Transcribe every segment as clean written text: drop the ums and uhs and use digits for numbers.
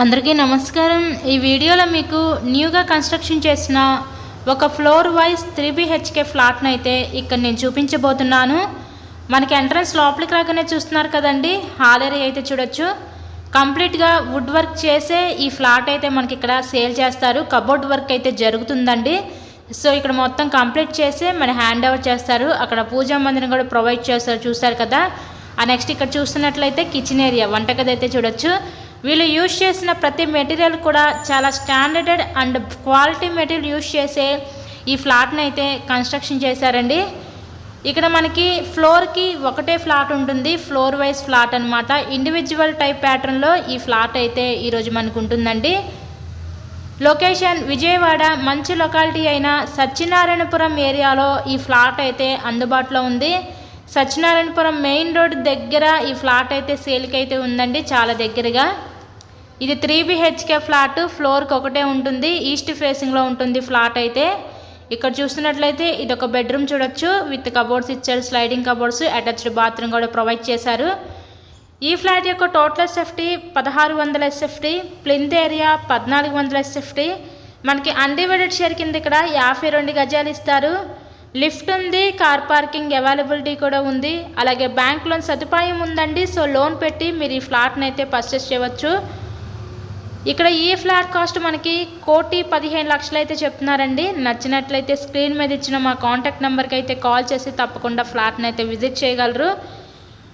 అందరికీ నమస్కారం। ఈ వీడియోలో మీకు న్యూగా కన్స్ట్రక్షన్ చేసిన ఒక ఫ్లోర్ వైజ్ 3 BHK ఫ్లాట్ని అయితే ఇక్కడ నేను చూపించబోతున్నాను। మనకి ఎంట్రన్స్ లోపలికి రాగానే చూస్తున్నారు కదండి, హాల్ ఏరియా అయితే చూడొచ్చు। కంప్లీట్గా వుడ్ వర్క్ చేసే ఈ ఫ్లాట్ అయితే మనకి ఇక్కడ సేల్ చేస్తారు। కబోర్డ్ వర్క్ అయితే జరుగుతుందండి। సో ఇక్కడ మొత్తం కంప్లీట్ చేసి మన హ్యాండ్ ఓవర్ చేస్తారు। అక్కడ పూజా మందిరం కూడా ప్రొవైడ్ చేస్తారు, చూస్తారు కదా। నెక్స్ట్ ఇక్కడ చూస్తున్నట్లయితే కిచెన్ ఏరియా, వంటగది అయితే చూడొచ్చు। వీళ్ళు యూజ్ చేసిన ప్రతి మెటీరియల్ కూడా చాలా standard and quality material use చేసే ఈ ఫ్లాట్ని అయితే కన్స్ట్రక్షన్ చేశారండి। ఇక్కడ మనకి ఫ్లోర్కి ఒకటే ఫ్లాట్ ఉంటుంది, ఫ్లోర్ వైజ్ ఫ్లాట్ అనమాట। ఇండివిజువల్ టైప్ ప్యాటర్న్లో ఈ ఫ్లాట్ అయితే ఈరోజు మనకు ఉంటుందండి। లొకేషన్ విజయవాడ మంచి లొకాలిటీ అయిన సత్యనారాయణపురం ఏరియాలో ఈ ఫ్లాట్ అయితే అందుబాటులో ఉంది। సత్యనారాయణపురం మెయిన్ రోడ్ దగ్గర ఈ ఫ్లాట్ అయితే సేల్కి అయితే ఉందండి, చాలా దగ్గరగా। ఇది 3 BHK ఫ్లాట్, ఫ్లోర్కి ఒకటే ఉంటుంది, ఈస్ట్ ఫేసింగ్లో ఉంటుంది ఫ్లాట్ అయితే। ఇక్కడ చూస్తున్నట్లయితే ఇది ఒక బెడ్రూమ్ చూడొచ్చు, విత్ కబోర్డ్స్ ఇచ్చారు, స్లైడింగ్ కబోర్డ్స్, అటాచ్డ్ బాత్రూమ్ కూడా ప్రొవైడ్ చేశారు। ఈ ఫ్లాట్ యొక్క total SFT 1600 SFT, plinth area 1400 SFT। మనకి అన్డివైడెడ్ షేర్ కింద ఇక్కడ 52 గజాలు ఇస్తారు। లిఫ్ట్ ఉంది, కార్ పార్కింగ్ అవైలబిలిటీ కూడా ఉంది, అలాగే బ్యాంక్ లోన్ సదుపాయం ఉందండి। సో లోన్ పెట్టి మీరు ఈ ఫ్లాట్ని అయితే పర్చేస్ చేయవచ్చు। ఇక్కడ ఈ ఫ్లాట్ కాస్ట్ మనకి 1,15,00,000 అయితే చెప్తున్నారండి। నచ్చినట్లయితే స్క్రీన్ మీద ఇచ్చిన మా కాంటాక్ట్ నెంబర్కి అయితే కాల్ చేసి తప్పకుండా ఫ్లాట్ని అయితే విజిట్ చేయగలరు।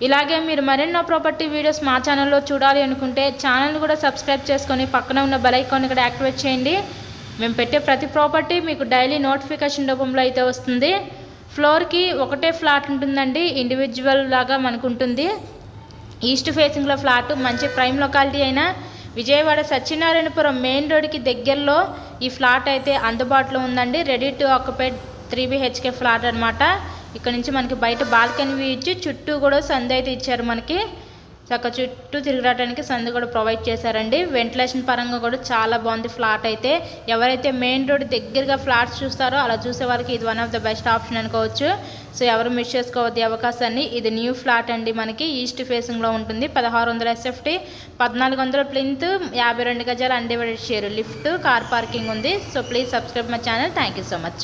ఇలాగే మీరు మరెన్నో ప్రాపర్టీ వీడియోస్ మా ఛానల్లో చూడాలి అనుకుంటే ఛానల్ని కూడా సబ్స్క్రైబ్ చేసుకొని పక్కన ఉన్న బెల్ ఐకాన్ కూడా యాక్టివేట్ చేయండి। మేము పెట్టే ప్రతి ప్రాపర్టీ మీకు డైలీ నోటిఫికేషన్ రూపంలో అయితే వస్తుంది। ఫ్లోర్కి ఒకటే ఫ్లాట్ ఉంటుందండి, ఇండివిజువల్ లాగా మనకు ఉంటుంది। ఈస్ట్ ఫేసింగ్లో ఫ్లాట్, మంచి ప్రైమ్ లొకాలిటీ అయిన విజయవాడ సత్యనారాయణపురం మెయిన్ రోడ్కి దగ్గరలో ఈ ఫ్లాట్ అయితే అందుబాటులో ఉందండి। Ready to occupy 3 BHK flat అనమాట। ఇక్కడ నుంచి మనకి బయట బాల్కనీ ఇచ్చి చుట్టూ కూడా సందు అయితే ఇచ్చారు మనకి, చక్క చుట్టూ తిరగడానికి సందు కూడా ప్రొవైడ్ చేశారండి। వెంటిలేషన్ పరంగా కూడా చాలా బాగుంది ఫ్లాట్ అయితే। ఎవరైతే మెయిన్ రోడ్ దగ్గరగా ఫ్లాట్స్ చూస్తారో అలా చూసే వాళ్ళకి ఇది one of the best option అనుకోవచ్చు। సో ఎవరు మిస్ చేసుకోవద్దు అవకాశాన్ని। ఇది న్యూ ఫ్లాట్ అండి, మనకి ఈస్ట్ ఫేసింగ్లో ఉంటుంది, 1600 SFT, 1400 ప్లింత్, 52 గజాలు undivided share, lift, car parking ఉంది। So please subscribe my channel. Thank you so much.